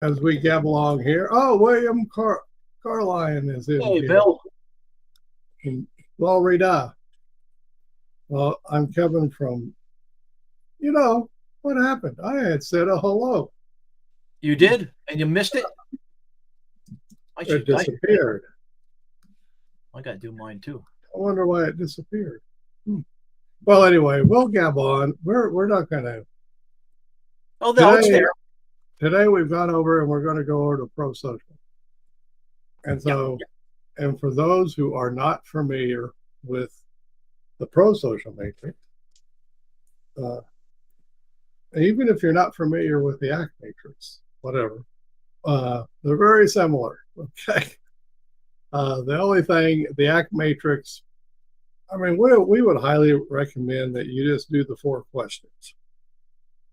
as we gab along here. Oh, William Carline is in Hey, here. Bill. In Florida. Well, I'm Kevin from, you know, what happened? I had said a hello. You did, and you missed it. I It should. disappeared. I got to do mine too. I wonder why it disappeared. Hmm. Well, anyway, we'll gab on. We're not going to Oh, no, it's today. there. Today we've gone over and we're going to go over to pro social. And Yeah. so, and for those who are not familiar with the pro social matrix, uh, even if you're not familiar with the ACT matrix, whatever, they're very similar. Okay. The only thing, the ACT matrix, I mean, we would highly recommend that you just do the 4 questions.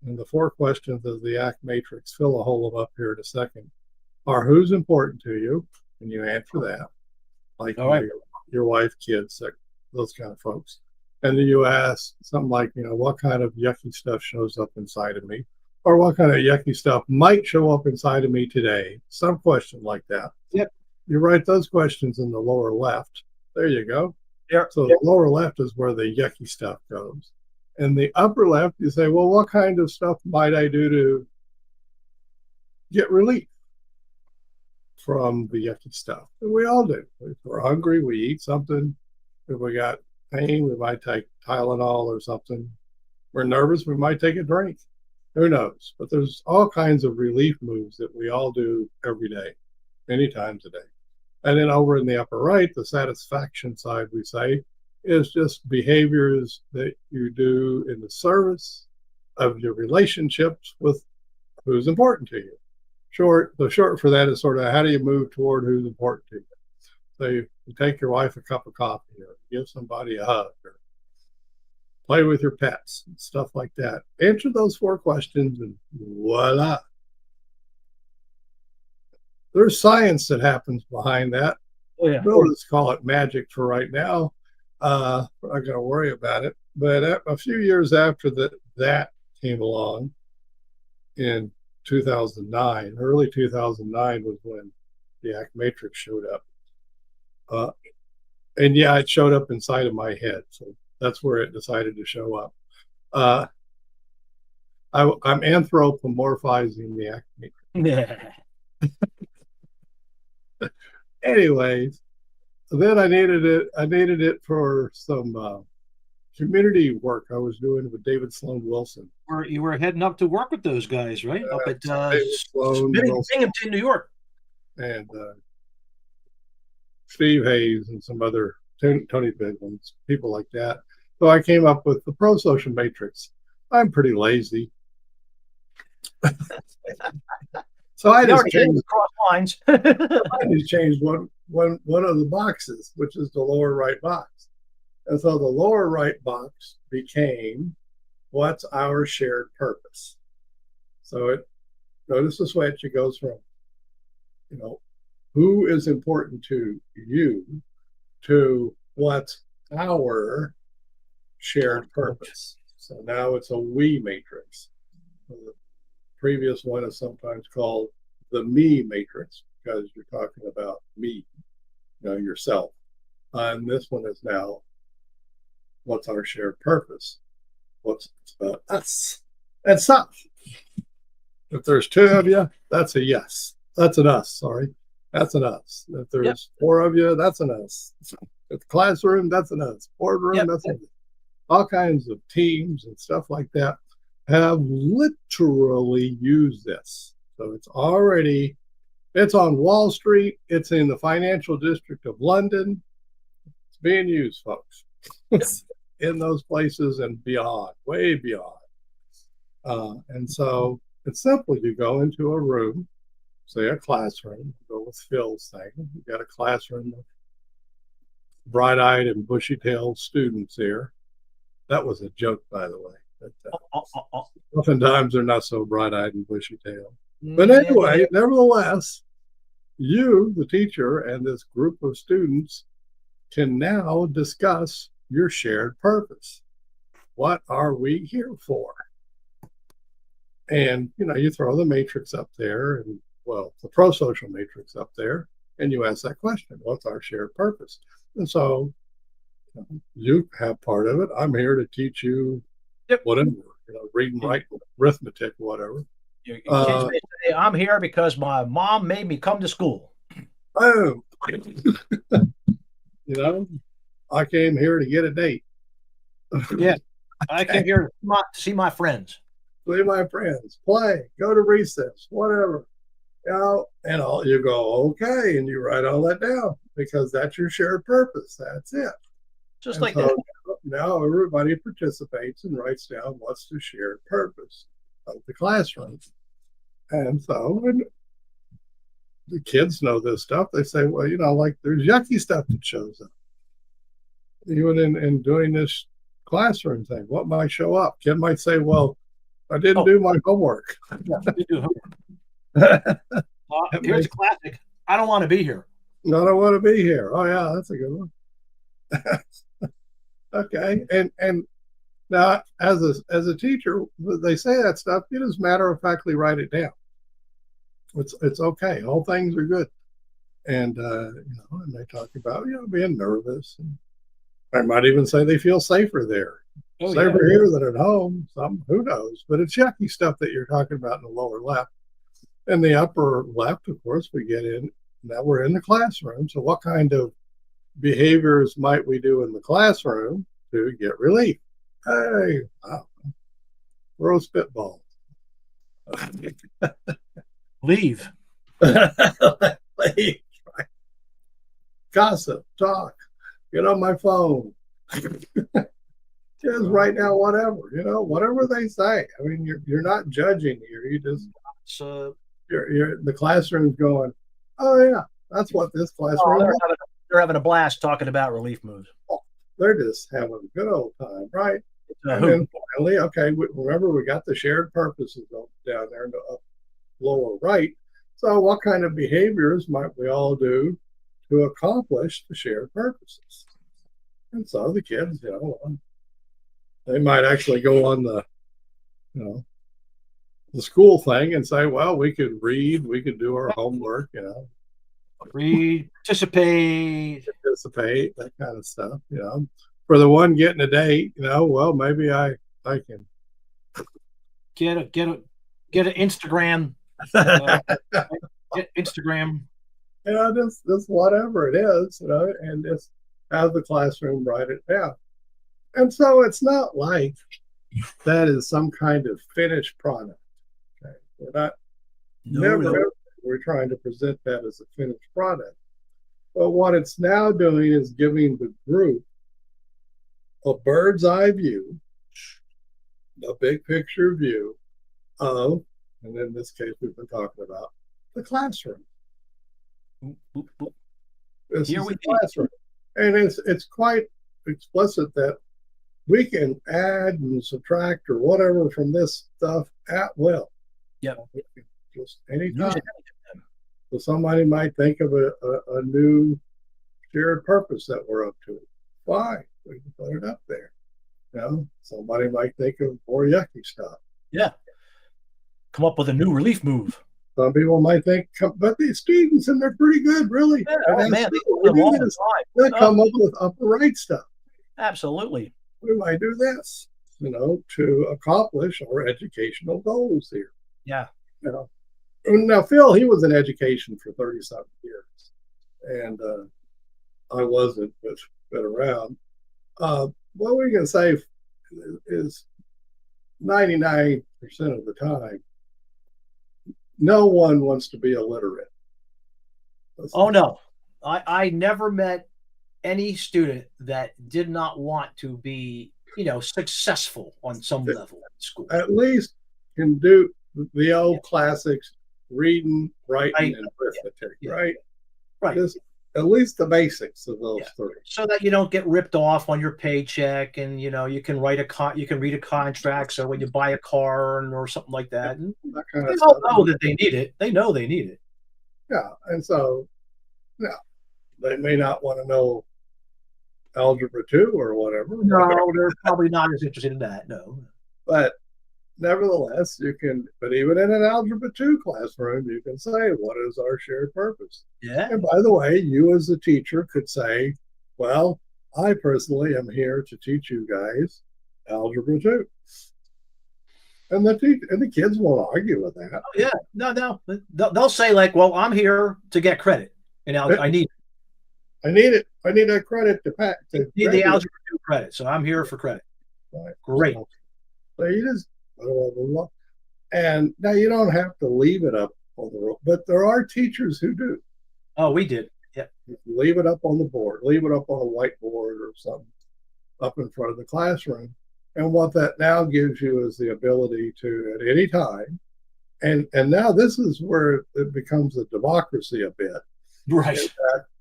And the 4 questions of the ACT matrix, fill a hole of up here in a second, are who's important to you, and you answer that, like All right. your wife, kids, those kind of folks. And then you ask something like, what kind of yucky stuff shows up inside of me, or what kind of yucky stuff might show up inside of me today. Some question like that. Yep. You write those questions in the lower left. There you go. Yep. So the lower left is where the yucky stuff goes. And the upper left, you say, well, what kind of stuff might I do to get relief from the yucky stuff? And we all do. If we're hungry, we eat something. If we got pain, we might take Tylenol or something. We're nervous, we might take a drink. Who knows? But there's all kinds of relief moves that we all do every day, many times a day. And then over in the upper right, the satisfaction side, we say, is just behaviors that you do in the service of your relationships with who's important to you. The short for that is sort of how do you move toward who's important to you. So you take your wife a cup of coffee, or give somebody a hug, or play with your pets, and stuff like that. Answer those 4 questions, and voila. There's science that happens behind that. Oh, yeah. We'll just call it magic for right now. We're not going to worry about it. But a few years after that came along in 2009, early 2009 was when the ACT matrix showed up. And yeah, it showed up inside of my head. So that's where it decided to show up. I'm anthropomorphizing the ACT matrix. Anyways, then I needed it for some community work I was doing with David Sloan Wilson. You were heading up to work with those guys, right? Up at Sloan Binghamton, New York. And Steve Hayes and some other Tony Biglands, people like that. So I came up with the pro social matrix. I'm pretty lazy. So I just changed cross lines. I just changed one of the boxes, which is the lower right box. And so the lower right box became what's our shared purpose. So notice the switch, it goes from, who is important to you to what's our shared purpose. So now it's a we matrix. The previous one is sometimes called the me matrix because you're talking about me, yourself. And this one is now what's our shared purpose? What's about us? And stuff. If there's 2 of you, that's a yes. That's an us, sorry. That's an us. If there's 4 of you, that's an us. If the classroom, that's an us. Boardroom, that's an us. All kinds of teams and stuff like that have literally used this. So it's on Wall Street. It's in the financial district of London. It's being used, folks, in those places and beyond, way beyond. And so it's simple. You go into a room, say a classroom, go with Phil's thing. You got a classroom of bright-eyed and bushy-tailed students here. That was a joke, by the way. But, oftentimes they're not so bright-eyed and bushy-tailed. But anyway, nevertheless, you, the teacher, and this group of students can now discuss your shared purpose. What are we here for? And, you throw the matrix up there and well, the pro-social matrix up there, and you ask that question, what's our shared purpose? And so you have part of it. I'm here to teach you Yep. whatever, reading, writing, arithmetic, whatever. Your kids may say, I'm here because my mom made me come to school. Oh, I came here to get a date. Yeah. I came here to see my friends. See my friends, play, go to recess, whatever. And you go, okay, and you write all that down because that's your shared purpose. That's it. Just like that. Now everybody participates and writes down what's the shared purpose of the classroom. And so the kids know this stuff. They say, well, like there's yucky stuff that shows up. Even in doing this classroom thing, what might show up? Kid might say, well, I didn't do my homework. Yeah, you do homework. Here's a classic. I don't want to be here. No, I don't want to be here. Oh, yeah, that's a good one. Okay. And now as a teacher, they say that stuff, you just matter of factly write it down. It's okay. All things are good. And and they talk about, being nervous. And I might even say they feel safer there. Safer here than at home. Who knows? But it's yucky stuff that you're talking about in the lower left. In the upper left, of course, we get in. Now we're in the classroom. So what kind of behaviors might we do in the classroom to get relief? Hey, throw spitballs. Leave. Leave. Gossip, talk, get on my phone. Just write down whatever they say. I mean, you're not judging here. You just you're the classroom's going, oh yeah, that's what this classroom is. They're having a blast talking about relief moves. They're just having a good old time, right? And then finally, okay, remember we got the shared purposes down there in the lower right. So what kind of behaviors might we all do to accomplish the shared purposes? And so the kids, they might actually go on the school thing and say, well, we could read, we could do our homework, read, participate, that kind of stuff. For the one getting a date, well, maybe I can get an Instagram, get Instagram. Just whatever it is, and just have the classroom write it down. And so it's not like that is some kind of finished product. Okay, we're not. We're trying to present that as a finished product. But what it's now doing is giving the group a bird's eye view, a big picture view of, and in this case, we've been talking about the classroom. This is the classroom. And it's quite explicit that we can add and subtract or whatever from this stuff at will. Yep. Just anytime. So somebody might think of a new shared purpose that we're up to. Fine, we can put it up there. Somebody might think of more yucky stuff. Yeah. Come up with a new relief move. Some people might think, but these students, and they're pretty good, really. Yeah, they come up with upper right stuff. Absolutely. We might do this, to accomplish our educational goals here. Yeah. Now, Phil, he was in education for 30-something years, and I wasn't, but been around. What we're going to say is 99% of the time, no one wants to be illiterate. Oh, no. I never met any student that did not want to be, successful on some level in school. At least can do the old classics, reading, writing, and arithmetic, right? Right. Just at least the basics of those three. So that you don't get ripped off on your paycheck, and you can read a contract. So when you buy a car or something like that, and that kind they of all stuff. know that they need it. They know they need it. Yeah, and so they may not want to know algebra 2 or whatever. No, they're probably not as interested in that. No, but nevertheless, you can, but even in an Algebra 2 classroom, you can say, what is our shared purpose? Yeah. And by the way, you as a teacher could say, well, I personally am here to teach you guys Algebra 2. And the kids won't argue with that. Oh, yeah. No. They'll say, like, well, I'm here to get credit. And I need it. I need that credit to pack. To need the Algebra 2 credit. So I'm here for credit. Right. Great. So you just, blah, blah, blah. And now you don't have to leave it up on the road, but there are teachers who do. Oh, we did. Yeah. Leave it up on the board, leave it up on a whiteboard or something up in front of the classroom. And what that now gives you is the ability to, at any time, and now this is where it becomes a democracy a bit. Right.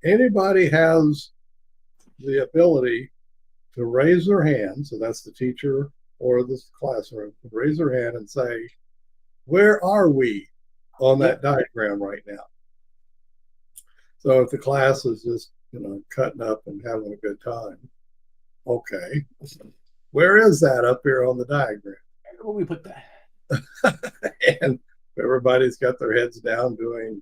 Anybody has the ability to raise their hand, so that's the teacher or the classroom, raise their hand and say, where are we on that diagram right now? So if the class is just, cutting up and having a good time, okay, where is that up here on the diagram? Where we put that? And everybody's got their heads down doing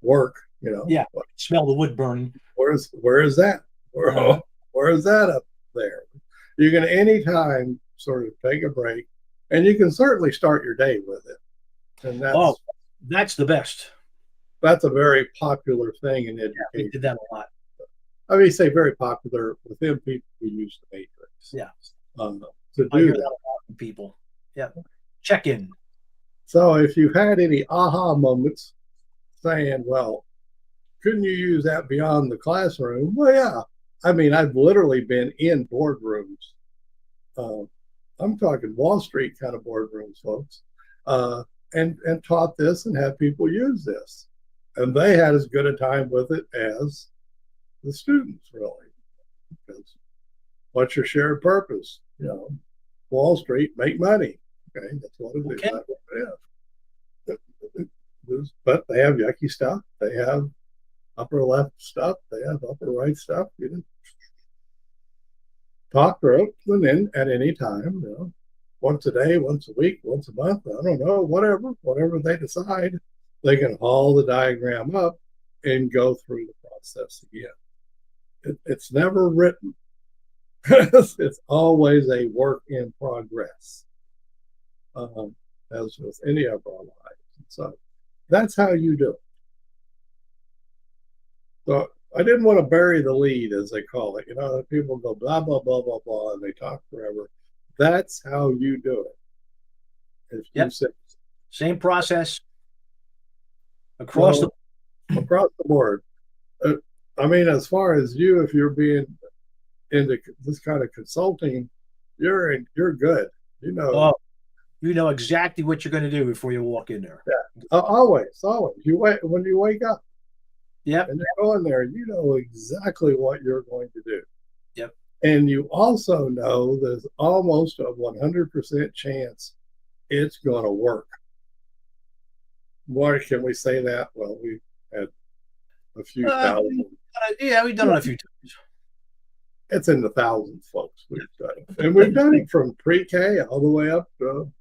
work, Yeah, smell the wood burning. Where is that? Where is that up there? You can anytime sort of take a break, and you can certainly start your day with it. And that's the best. That's a very popular thing in education. Yeah, we did that a lot. I mean, say very popular within people who use the matrix. Yeah. To do that. A lot from people. Yeah. Check in. So if you've had any aha moments saying, well, couldn't you use that beyond the classroom? Well, yeah. I mean, I've literally been in boardrooms. I'm talking Wall Street kind of boardrooms, folks, and taught this and had people use this. And they had as good a time with it as the students, really. Because what's your shared purpose? Wall Street, make money. Okay, that's what it is. That's what it is. But they have yucky stuff. They have upper left stuff. They have upper right stuff. Talk through it, and then at any time, once a day, once a week, once a month, I don't know, whatever they decide, they can haul the diagram up and go through the process again. It's never written. It's always a work in progress, as with any of our lives. So that's how you do it. So I didn't want to bury the lead, as they call it. People go blah, blah, blah, blah, blah, and they talk forever. That's how you do it. Yep. Same process across the board. I mean, as far as you, if you're being into this kind of consulting, you're good. You know exactly what you're going to do before you walk in there. Yeah, always. When you wake up. Yep. And you go in there, you know exactly what you're going to do. Yep. And you also know there's almost a 100% chance it's going to work. Why can we say that? Well, we've had a few thousand. Yeah, we've done it a few times. It's in the thousands, folks. We've done it. And we've done it from pre-K all the way up to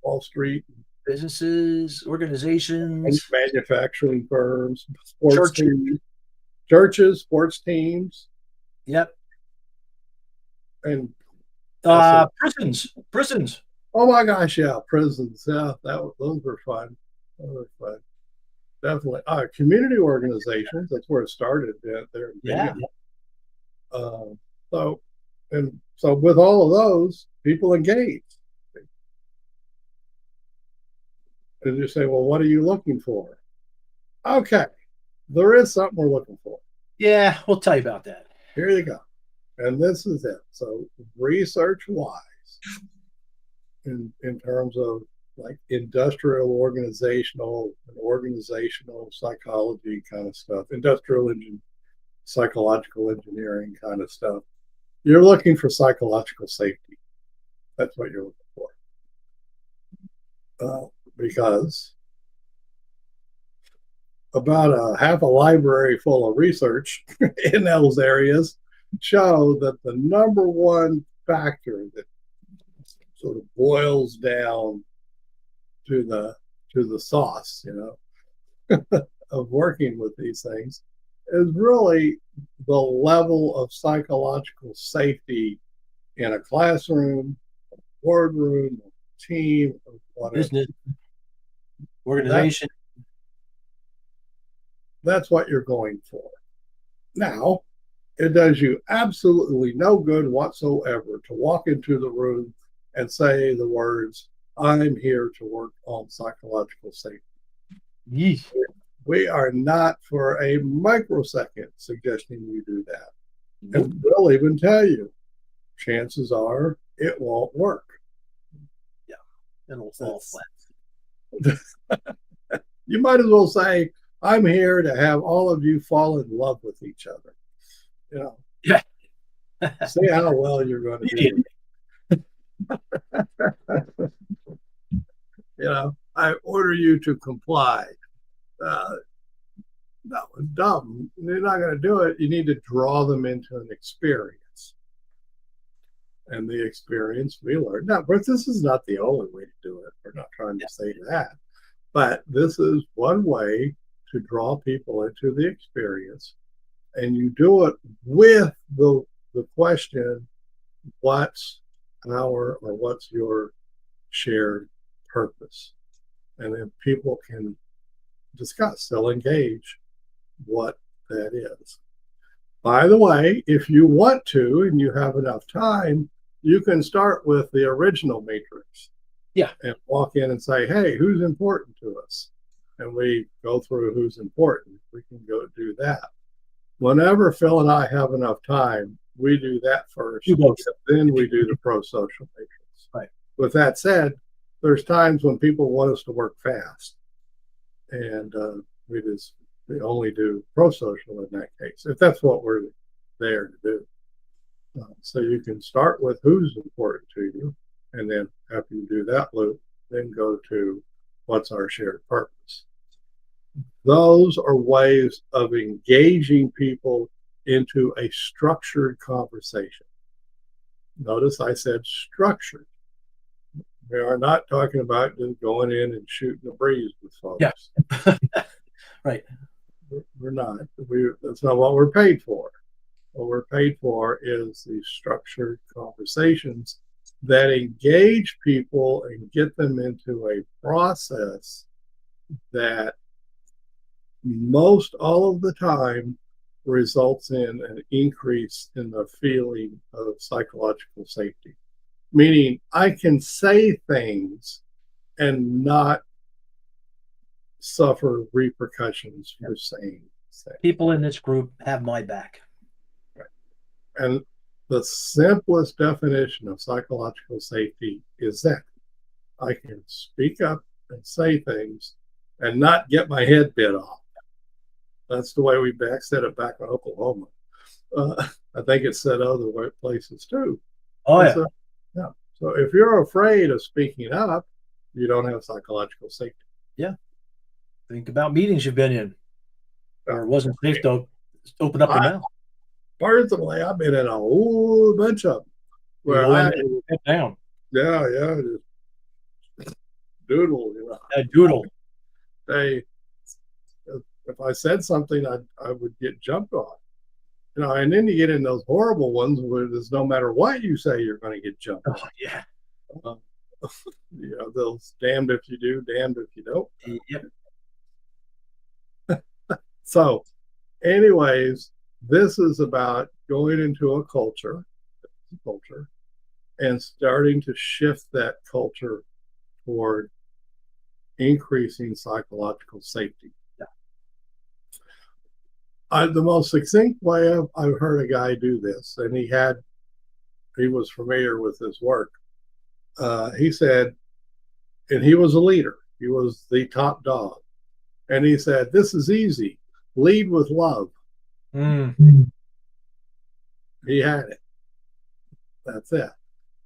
Wall Street. Businesses, organizations, manufacturing firms, sports teams, churches, sports teams. Yep. And prisons. Oh my gosh, yeah, prisons. Yeah, those were fun. Definitely. Community organizations. That's where it started. There. Yeah. So with all of those, people engage. And you say, well, what are you looking for? Okay, there is something we're looking for. Yeah, we'll tell you about that. Here you go. And this is it. So research-wise, in terms of like industrial organizational psychology kind of stuff, psychological engineering kind of stuff, you're looking for psychological safety. That's what you're looking for. Because about a half a library full of research in those areas show that the number one factor that sort of boils down to the sauce, of working with these things is really the level of psychological safety in a classroom, boardroom, team, or whatever. Business, organization. That's what you're going for. Now, it does you absolutely no good whatsoever to walk into the room and say the words, I'm here to work on psychological safety. Yeesh. We are not for a microsecond suggesting you do that. Nope. And we'll even tell you, chances are it won't work. Yeah, it'll fall flat. You might as well say, I'm here to have all of you fall in love with each other. Yeah. See how well you're going to do. I order you to comply. No, dumb. You're not going to do it. You need to draw them into an experience. And the experience we learn. Now, but this is not the only way to do it. We're not trying to say that. But this is one way to draw people into the experience. And you do it with the question, what's your shared purpose? And then people can discuss, they'll engage what that is. By the way, if you want to and you have enough time, you can start with the original matrix. Yeah. And walk in and say, hey, who's important to us? And we go through who's important. We can go do that. Whenever Phil and I have enough time, we do that first. Then we do the pro-social matrix. Right. With that said, there's times when people want us to work fast. And we only do pro-social in that case, if that's what we're there to do. So you can start with who's important to you. And then after you do that loop, then go to what's our shared purpose. Those are ways of engaging people into a structured conversation. Notice I said structured. We are not talking about just going in and shooting a breeze with folks. Yeah. Right. We're not. That's not what we're paid for. What we're paid for is these structured conversations that engage people and get them into a process that most all of the time results in an increase in the feeling of psychological safety. Meaning I can say things and not suffer repercussions for saying things. People in this group have my back. Right. And the simplest definition of psychological safety is that I can speak up and say things and not get my head bit off. That's the way we said it back in Oklahoma. I think it's said other places too. Oh, yeah. So if you're afraid of speaking up, you don't have psychological safety. Yeah. Think about meetings you've been in where it wasn't safe to open up your mouth. Personally, I've been in a whole bunch of them where I head down. Yeah, just doodle. Doodle. If I said something, I would get jumped on. And then you get in those horrible ones where there's no matter what you say, you're going to get jumped on. Oh, yeah. Those damned if you do, damned if you don't. Yep. So, anyways, this is about going into a culture and starting to shift that culture toward increasing psychological safety. The most succinct way I've heard a guy do this, and he was familiar with his work. He said, and he was a leader. He was the top dog. And he said, this is easy. Lead with love. Mm. He had it. That's it.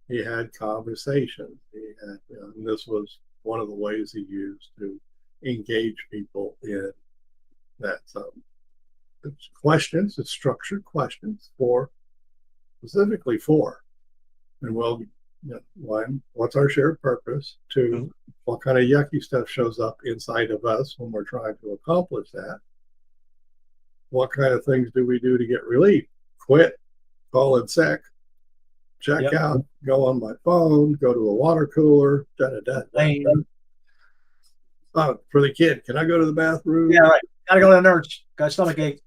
He had conversation. And this was one of the ways he used to engage people in that. It's questions, it's structured questions specifically for, and we'll One, what's our shared purpose? Two, what kind of yucky stuff shows up inside of us when we're trying to accomplish that? What kind of things do we do to get relief? Quit, call in sick, check out, go on my phone, go to a water cooler, for the kid, can I go to the bathroom? Yeah, right. Gotta go to the nurse. Got stomach ache.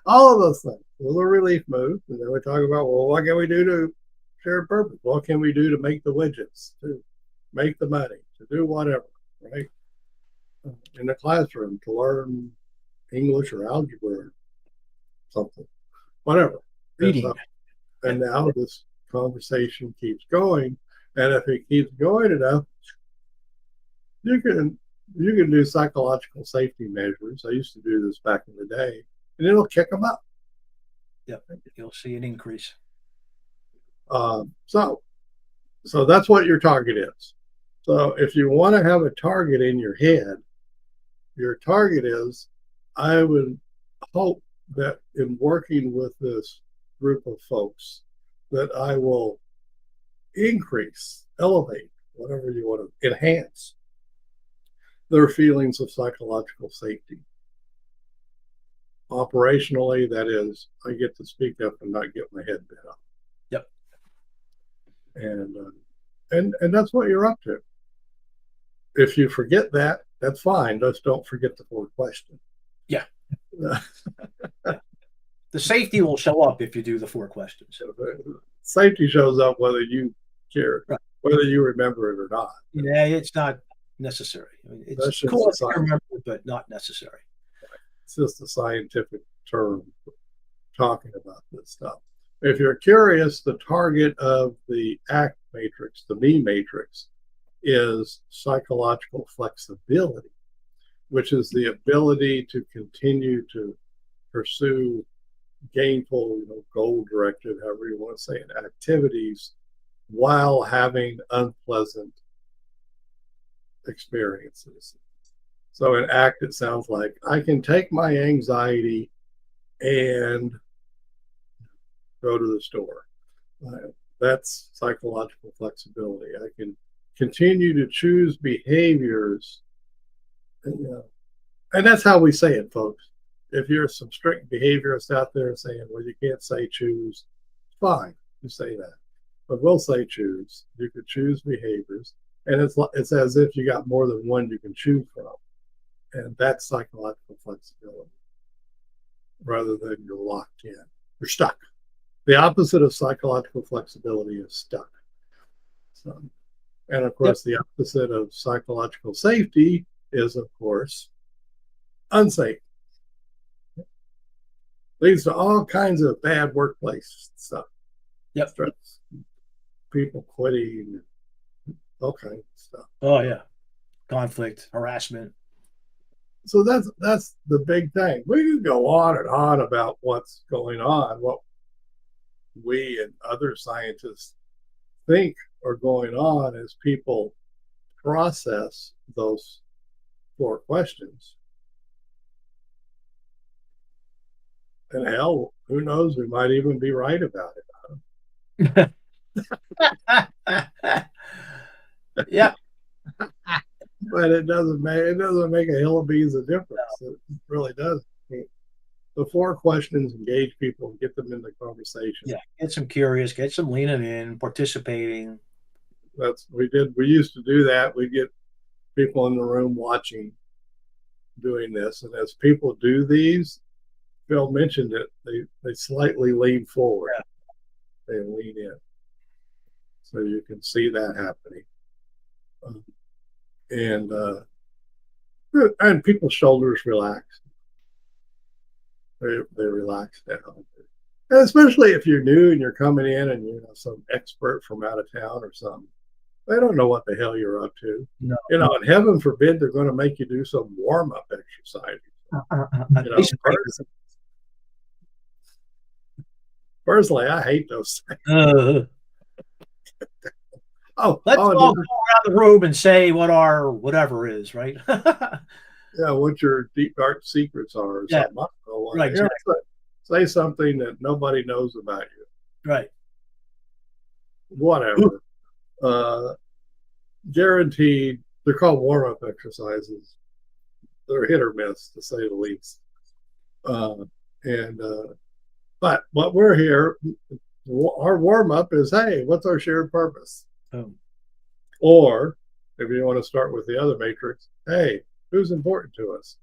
All of those things. Those are relief moves. And then we talk about, well, what can we do to share purpose? What can we do to make the widgets, to make the money, to do whatever, right? In the classroom, to learn English or algebra or something, whatever. Reading. And now this conversation keeps going. And if it keeps going enough, you can do psychological safety measures. I used to do this back in the day, and it'll kick them up. Yep, you'll see an increase. So that's what your target is. So if you want to have a target in your head, your target is, I would hope that in working with this group of folks, that I will increase, elevate, whatever you want to, enhance their feelings of psychological safety. Operationally, that is, I get to speak up and not get my head bit off. Yep. And that's what you're up to. If you forget that, that's fine. Just don't forget the 4 questions. Yeah. The safety will show up if you do the 4 questions. Safety shows up whether you care, right, whether you remember it or not. Yeah, it's not necessary. I mean, it's cool to remember, but not necessary. It's just a scientific term for talking about this stuff. If you're curious, the target of the ACT matrix, the me matrix, is psychological flexibility, which is the ability to continue to pursue gainful, goal-directed, however you want to say it, activities while having unpleasant experiences. So in ACT, it sounds like I can take my anxiety and go to the store. That's psychological flexibility. I can continue to choose behaviors. And that's how we say it, folks. If you're some strict behaviorists out there saying, well, you can't say choose, fine, you say that. But we'll say choose. You could choose behaviors. And it's as if you got more than one you can choose from. And that's psychological flexibility rather than you're locked in. You're stuck. The opposite of psychological flexibility is stuck. So, and of course, the opposite of psychological safety is, of course, unsafe. Leads to all kinds of bad workplace stuff. Yep. Stress, people quitting, all kinds of stuff. Oh, yeah. Conflict, harassment. So that's the big thing. We can go on and on about what's going on, what we and other scientists think are going on as people process those 4 questions. And hell, who knows? We might even be right about it. Yeah. But it doesn't make a hill of beans a difference. No. It really doesn't. The 4 questions engage people and get them in the conversation. Yeah, get some curious, get some leaning in, participating. We used to do that. We'd get people in the room watching, doing this, and as people do these, Phil mentioned it, they slightly lean forward. Yeah. They lean in, so you can see that happening. And people's shoulders relax. They relax down. And especially if you're new and you're coming in and you're some expert from out of town or something. They don't know what the hell you're up to. No. And heaven forbid they're going to make you do some warm-up exercise. Personally, I hate those things. Let's all go around the room and say what our whatever is, right? Yeah, what your deep dark secrets are. Or something. Right. Exactly. Say something that nobody knows about you. Right. whatever. Uh, Guaranteed, they're called warm up exercises. They're hit or miss, to say the least. Uh, and But what we're here, our warm up is, hey, what's our shared purpose? Oh. Or if you want to start with the other matrix, hey, who's important to us?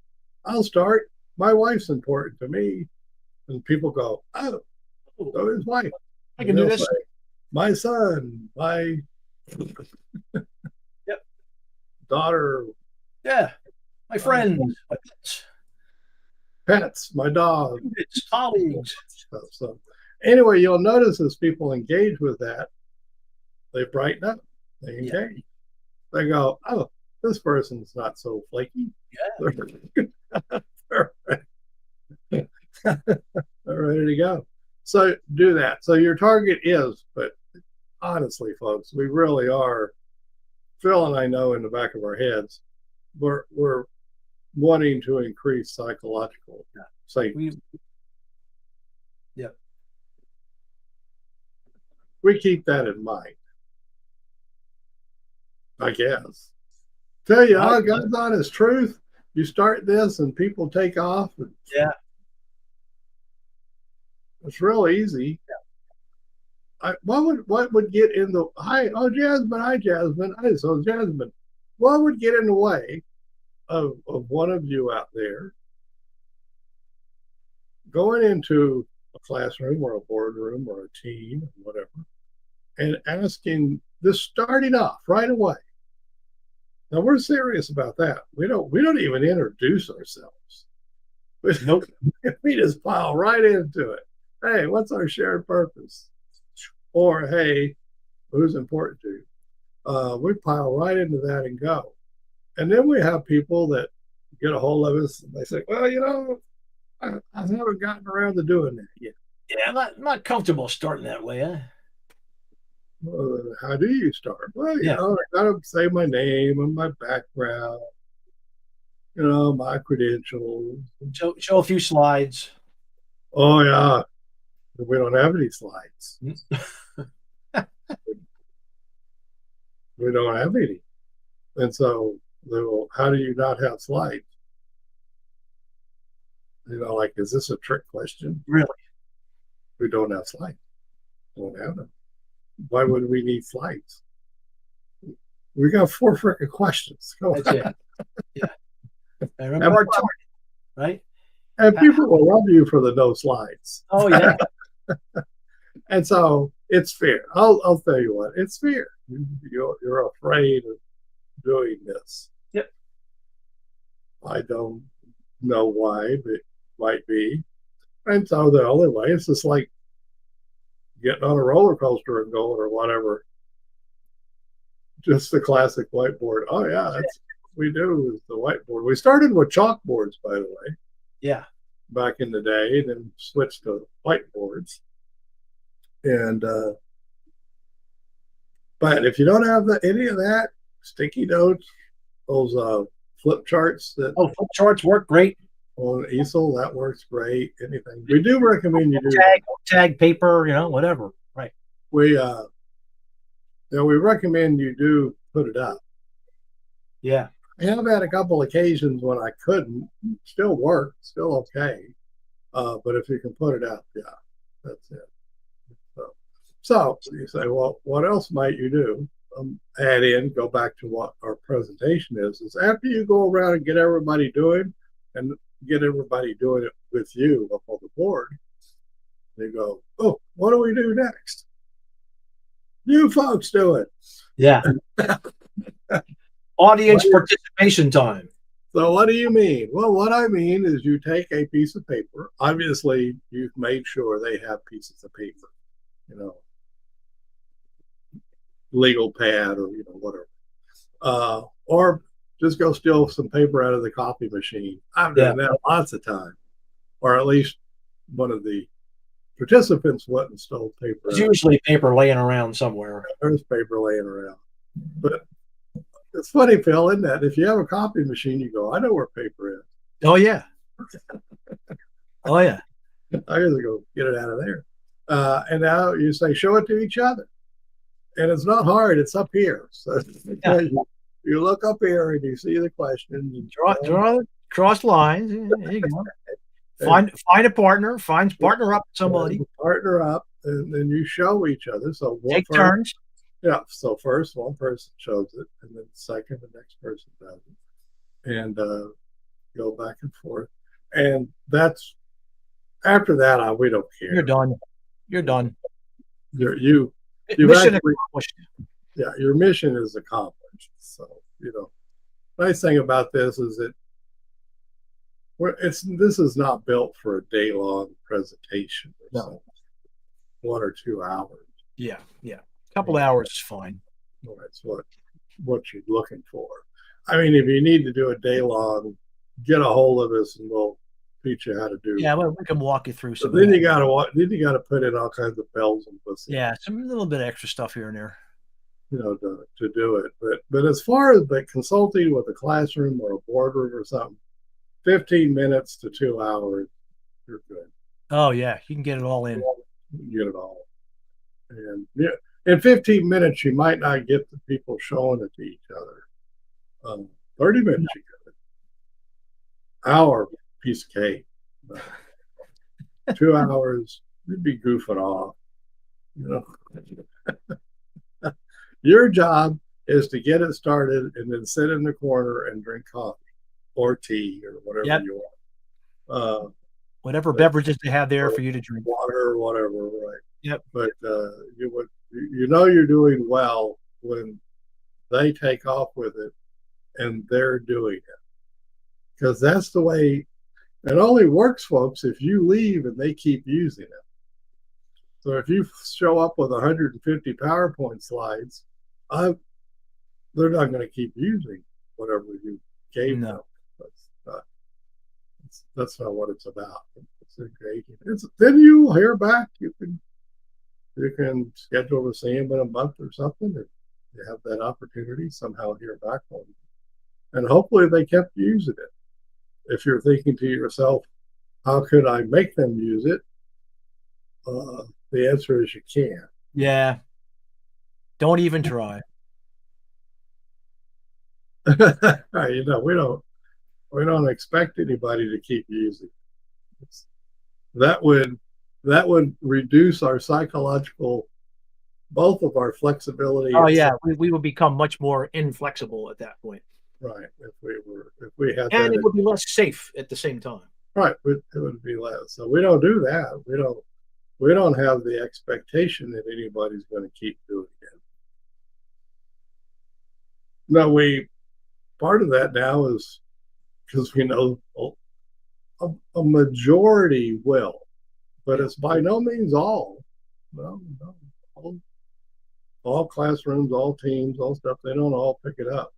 I'll start. My wife's important to me. And people go, oh, so his wife. I can do this. Say, my son, my yep. daughter. Yeah. My friends, my pets, my dog, colleagues. So anyway, you'll notice as people engage with that, they brighten up, they engage. Yeah. They go, oh, this person's not so flaky. Yeah. They're ready to go. So do that. So your target is, but honestly, folks, we really are, Phil and I know in the back of our heads, we're wanting to increase psychological safety. We keep that in mind, I guess. Tell you, God's honest truth. You start this and people take off. Yeah. It's real easy. Yeah. What would get in the Jasmine. So Jasmine, what would get in the way of one of you out there going into a classroom or a boardroom or a team, or whatever, and asking this, starting off right away? Now we're serious about that. We don't even introduce ourselves. Nope. We just pile right into it. Hey, what's our shared purpose? Or hey, who's important to you? We pile right into that and go. And then we have people that get a hold of us and they say, well, I haven't gotten around to doing that yet. Yeah, I'm not comfortable starting that way, huh? How do you start? Well, I gotta say my name and my background, my credentials. Show a few slides. Oh yeah, we don't have any slides. We don't have any, and so how do you not have slides? Like, is this a trick question? Really? We don't have slides. We don't have them. Why would we need slides? We got 4 freaking questions. That's it. Yeah. I remember our target, right? And people will love you for the no slides. Oh yeah. And so it's fair. I'll tell you what, it's fair. You're afraid of doing this. Yep. I don't know why, but it might be. And so the only way is just like getting on a roller coaster and going or whatever. Just the classic whiteboard. Oh yeah, that's what we do is the whiteboard. We started with chalkboards, by the way. Yeah. Back in the day, and then switched to whiteboards. And but if you don't have any of that, sticky notes, those flip charts flip charts work great. On easel, that works great. Anything. We do recommend you do tag paper, whatever. Right. We we recommend you do put it up. Yeah. I have had a couple occasions when I couldn't. Still work, still okay. But if you can put it up, yeah, that's it. So you say, well, what else might you do? Go back to what our presentation is after you go around and get everybody doing and get everybody doing it with you up on the board, they go, oh, what do we do next? You folks do it. Yeah. Audience participation time. So what do you mean? Well, what I mean is you take a piece of paper. Obviously, you've made sure they have pieces of paper, legal pad or, whatever. Or just go steal some paper out of the coffee machine. I've done that lots of times. Or at least one of the participants went and stole paper. There's usually paper laying around somewhere. There's paper laying around. But it's funny, Phil, isn't that? If you have a copy machine, you go, I know where paper is. Oh, yeah. Oh, yeah. I gotta go get it out of there. And now you say, show it to each other. and it's not hard. It's up here. So Yeah. you look up here and you see the question. Draw cross lines. There you go. Find a partner. Partner up with somebody. Partner up, and then you show each other. So take turns. Yeah. So first one person shows it, and then second the next person does it, and go back and forth. And that's after that. We don't care. You're done. You're done. You've mission actually, accomplished. Yeah, your mission is accomplished. So nice thing about this is that this is not built for a day-long presentation. No. 1 or 2 hours. Yeah. A couple hours is fine. That's what you're looking for. I mean, if you need to do a day-long, get a hold of us and we'll teach you how to do. Yeah, well, we can walk you through some. Then you got to put in all kinds of bells and whistles. Yeah, some little bit of extra stuff here and there. To do it. But as far as consulting with a classroom or a boardroom or something, 15 minutes to 2 hours, you're good. Oh yeah, you can get it all in. You get it all. And in 15 minutes, you might not get the people showing it to each other. 30 minutes, you get it. Hour, piece of cake. 2 hours, you'd be goofing off. Your job is to get it started and then sit in the corner and drink coffee or tea or whatever you want. Whatever beverages they have there for you to drink. Water or whatever, right? Yep. But you're doing well when they take off with it and they're doing it. Because that's the way it only works, folks, if you leave and they keep using it. So if you show up with 150 PowerPoint slides, they're not going to keep using whatever you gave them. That's not what it's about. It's engaging. Then you will hear back. You can schedule to see them in a month or something. If you have that opportunity, somehow hear back from them. And hopefully they kept using it. If you're thinking to yourself, how could I make them use it? The answer is you can't. Yeah. Don't even try. We don't expect anybody to keep using it. That would reduce our psychological, both of our flexibility. Oh yeah, we would become much more inflexible at that point. Right. If we had, and it would be less safe at the same time. Right. It would be less. So we don't do that. We don't have the expectation that anybody's going to keep doing it. No, part of that now is because we know a majority will, but it's by no means all. No, all classrooms, all teams, all stuff, they don't all pick it up.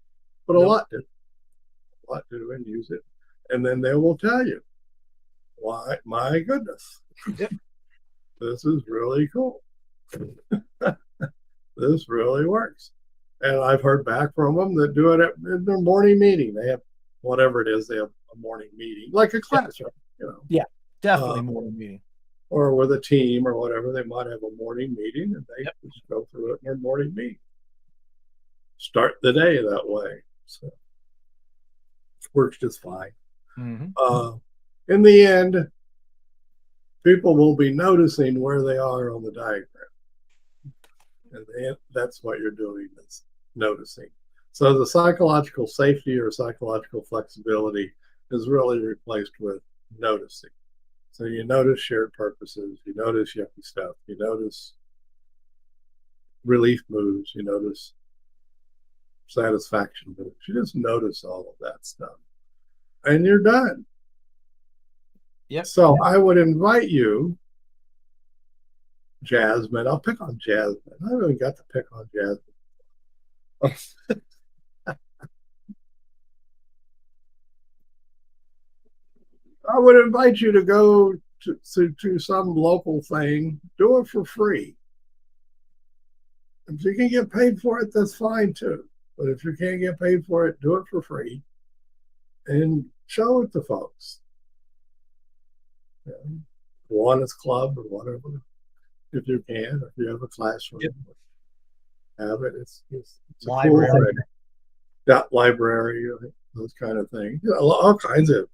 But a lot do. A lot do and use it. And then they will tell you, why, my goodness, this is really cool. This really works. And I've heard back from them that do it in their morning meeting. They have whatever it is, they have a morning meeting, like a classroom, Yeah, definitely morning meeting. Or with a team or whatever, they might have a morning meeting and they just go through it in their morning meeting. Start the day that way. So it works just fine. Mm-hmm. In the end, people will be noticing where they are on the diagram. And that's what you're doing, is noticing. So the psychological safety or psychological flexibility is really replaced with noticing. So you notice shared purposes, you notice yucky stuff, you notice relief moves, you notice satisfaction moves. You just notice all of that stuff. And you're done. Yep. So I would invite you, Jasmine. I'll pick on Jasmine. I haven't even got to pick on Jasmine. I would invite you to go to some local thing. Do it for free. If you can get paid for it, that's fine too. But if you can't get paid for it, do it for free and show it to folks. Kiwanis Club or whatever, if you can, if you have a classroom. Yep. have it. It's a cool Library. thing. That library, those kind of things. You know, all kinds of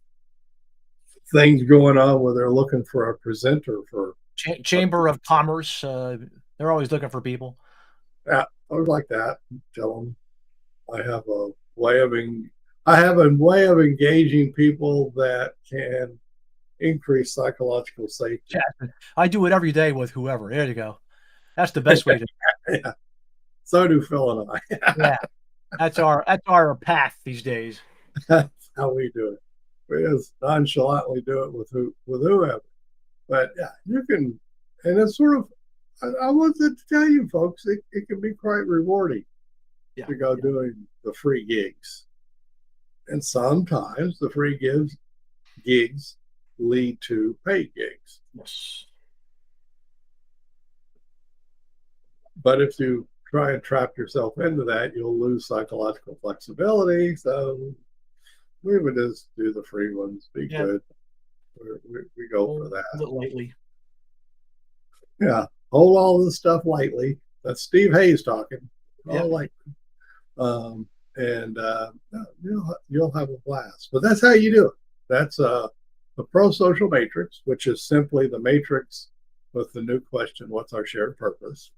things going on where they're looking for a presenter for. Chamber of Commerce. They're always looking for people. Yeah, I would like that. Tell them I have a way of I have a way of engaging people that can increase psychological safety. Yeah, I do it every day with whoever. There you go. That's the best way to. Yeah, so do Phil and I. Yeah, that's our path these days. That's how we do it. We just nonchalantly do it with whoever. But yeah, you can, and it's sort of. I wanted to tell you, folks, it can be quite rewarding to go doing the free gigs, and sometimes the free gigs lead to paid gigs. Yes. But if you try and trap yourself into that, you'll lose psychological flexibility. So we would just do the free ones. Be good. We go for that. Hold it lightly. Yeah. Hold all this stuff lightly. That's Steve Hayes talking. Yep. All lightly. And you'll have a blast. But that's how you do it. That's the pro-social matrix, which is simply the matrix with the new question, what's our shared purpose?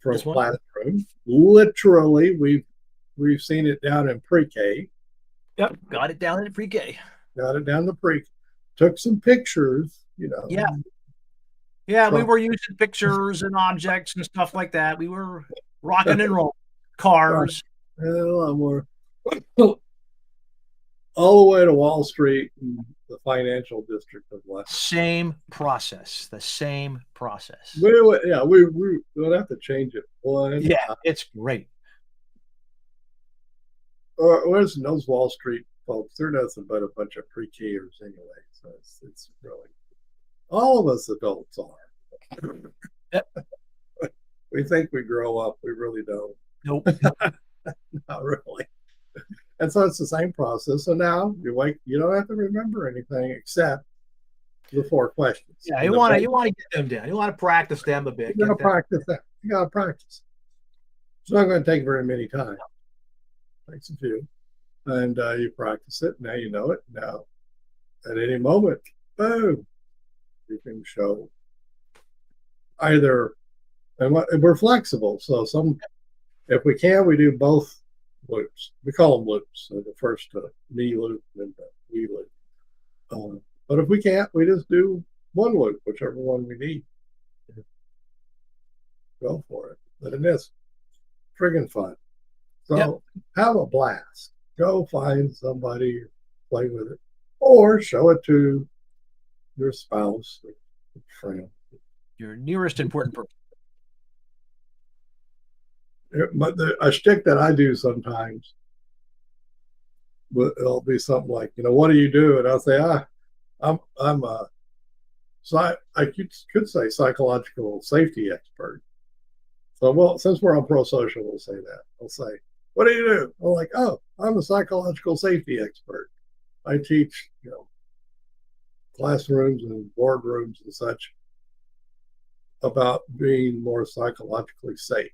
From classroom. Literally, we've seen it down in pre-K. Yep, got it down in pre-K. Got it down to pre. Took some pictures, you know. Yeah. Yeah, we were using pictures and objects and stuff like that. We were rocking and rolling. Cars. Well, we're all the way to Wall Street and the financial district of West. Same process. The same process. We don't have to change it. It's great. Where's those Wall Street folks? They're nothing but a bunch of pre-Kers anyway. So it's really all of us adults are. Yep. We think we grow up. We really don't. Nope. Not really. And so it's the same process. So now you don't have to remember anything except the 4 questions. Yeah, you want to get them down. You want to practice them a bit. You got to practice that. You got to practice. It's not going to take very many times. It takes a few. And you practice it. Now you know it. Now, at any moment, boom, you can show either, and we're flexible. So if we can, we do both loops. We call them loops. So the first me loop and the we loop. But if we can't, we just do one loop, whichever one we need. Go for it. But it is friggin' fun. So have a blast. Go find somebody, play with it, or show it to your spouse or friend. Your nearest important person. But a shtick that I do sometimes, it'll be something like, what do you do? And I'll say, I'm a, I could say psychological safety expert. So, well, since we're on pro-social, we'll say that. I'll say, what do you do? I'm like, I'm a psychological safety expert. I teach, classrooms and boardrooms and such about being more psychologically safe.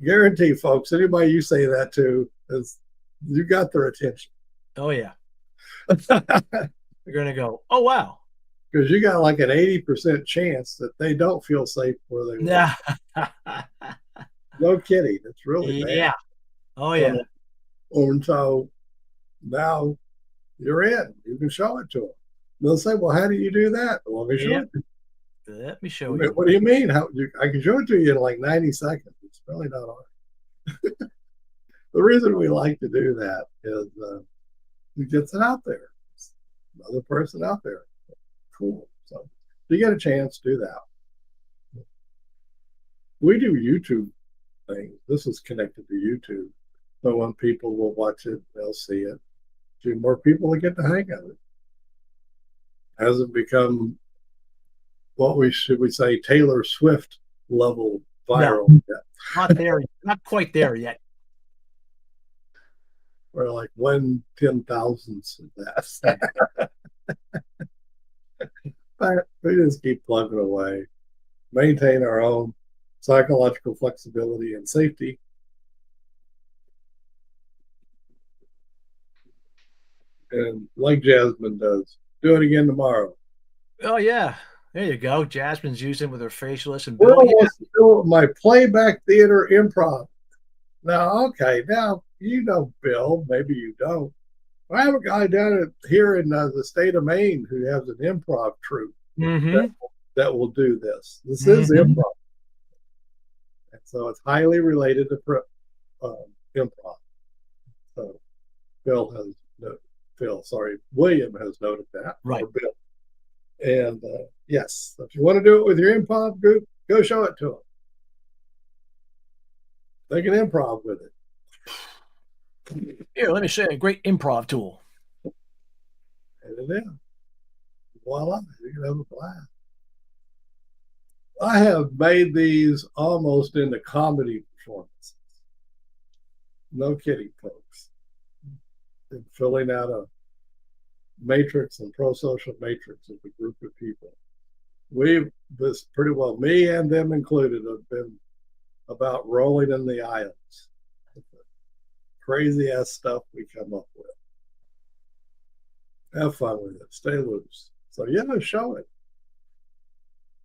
Guarantee, folks, anybody you say that to, you got their attention. Oh, yeah. You're going to go, oh, wow. Because you got like an 80% chance that they don't feel safe where they live. No kidding. It's really bad. Yeah. Oh, yeah. And so now you're in. You can show it to them. They'll say, well, how do you do that? Well, let me show it to you. Let me show you. What do you mean? I can show it to you in like 90 seconds. It's really not hard. The reason we like to do that is it gets it out there. It's another person out there. Cool. So if you get a chance, do that. We do YouTube things. This is connected to YouTube. So when people will watch it, they'll see it. So more people will get the hang of it. Hasn't become what we say Taylor Swift level viral yet. Not there, not quite there yet. We're like 1/10,000th of that. But we just keep plugging away, maintain our own psychological flexibility and safety. And like Jasmine does, do it again tomorrow. Oh yeah, there you go. Jasmine's using with her facialist and We're Bill. Yeah, almost doing my playback theater improv. Now, okay, now you know Bill, maybe you don't. I have a guy down here in the state of Maine who has an improv troupe that, mm-hmm. that will do this. This is Mm-hmm. improv. And so it's highly related to improv. So Bill has, no, Phil, sorry, William has noted that, Right. or Bill. And yes, if you want to do it with your improv group, go show it to them. They can improv with it. Here, let me show you a great improv tool. And it is. Voila, you can have a blast. I have made these almost into comedy performances. No kidding, folks. And filling out a matrix and pro-social matrix with a group of people. This pretty well, me and them included, have been about rolling in the aisles. Crazy ass stuff we come up with. Have fun with it. Stay loose. So yeah, show it.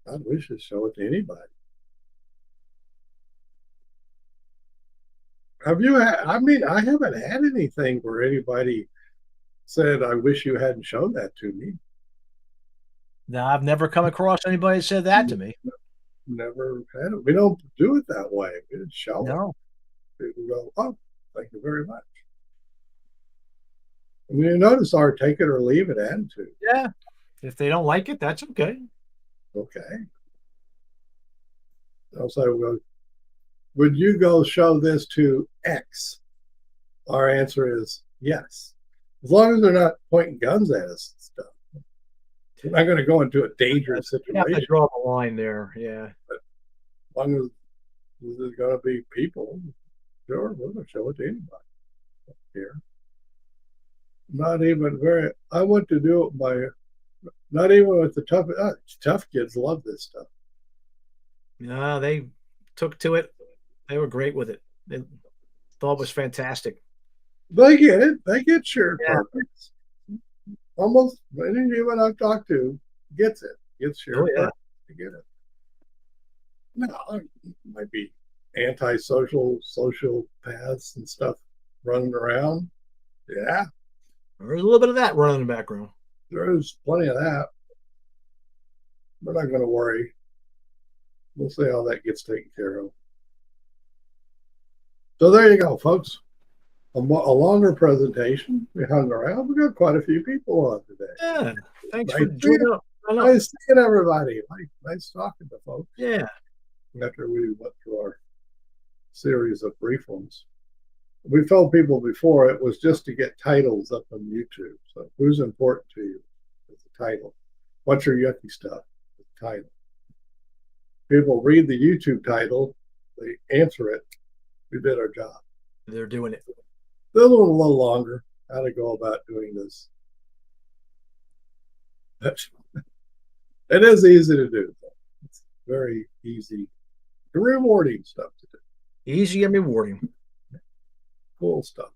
I wish to show it to anybody. Have you had? I mean, I haven't had anything where anybody said, "I wish you hadn't shown that to me." Now, I've never come across anybody that said that to me. Never had it. We don't do it that way. We just show No. it. People go, "Oh, thank you very much." And you notice our take it or leave it attitude. Yeah. If they don't like it, that's okay. Okay. Also, would you go show this to X? Our answer is yes. As long as they're not pointing guns at us and stuff. We're not going to go into a dangerous You have situation. to draw the line there. Yeah. But as long as there's going to be people, sure, we're going to show it to anybody here. Not even very, I want to do it by, not even with the tough kids love this stuff. No, they took to it. They were great with it. They thought it was fantastic. They get it. They get shared Yeah. purpose. Almost anyone I've talked to gets it. Gets shared purpose. They get it. No, it might be antisocial, social paths and stuff running around. Yeah, There's a little bit of that running in the background. there's plenty of that. We're not going to worry. We'll see how that gets taken care of. So there you go, folks. A longer presentation. We hung around. We got quite a few people on today. Yeah. Thanks Nice for joining up. Nice seeing everybody. Nice talking to folks. Yeah. After we went through our series of brief ones. We told people before it was just to get titles up on YouTube. So who's important to you is the title. What's your yucky stuff? The title. People read the YouTube title, they answer it. We did our job. They're doing it. They're a little longer. How to go about doing this. It is easy to do. It's very easy, rewarding stuff to do. Easy and rewarding. Cool stuff.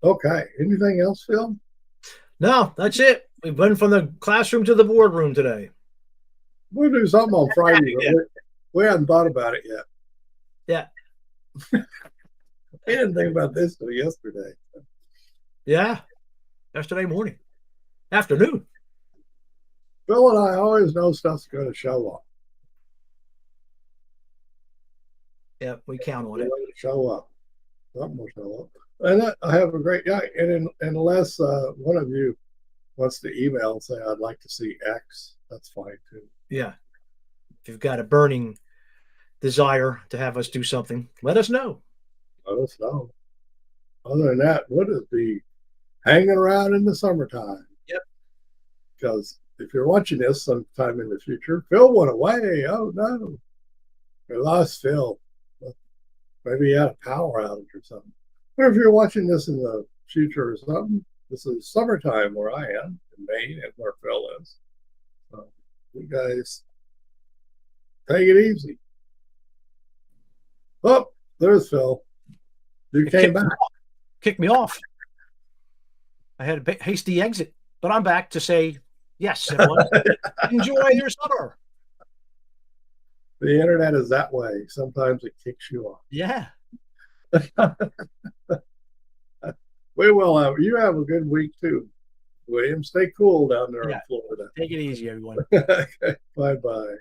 Okay. Anything else, Phil? No, that's it. We've been from the classroom to the boardroom today. We'll do something on Friday. Yeah. We haven't thought about it yet. Yeah. I didn't think about this till yesterday. Yeah. Yesterday morning. Afternoon. Phil and I always know stuff's going to show up. Yeah, we count on it. Show up. Something will show up. And I have a great guy. And unless one of you wants to email and say, I'd like to see X, that's fine too. Yeah. If you've got a burning desire to have us do something, let us know. Let us know. Other than that, what is the hanging around in the summertime? Yep. Because if you're watching this sometime in the future, Phil went away. Oh no. We lost Phil. Maybe he had a power outage or something. But if you're watching this in the future or something, this is summertime where I am in Maine and where Phil is. You guys Take it easy. Oh, there's Phil. You came back. Kicked me off. I had a hasty exit, but I'm back to say, yes, everyone, enjoy your summer. The internet is that way. Sometimes it kicks you off. Yeah. We will have you have a good week too, William. Stay cool down there in Florida. Take it easy, everyone. Okay. Bye bye.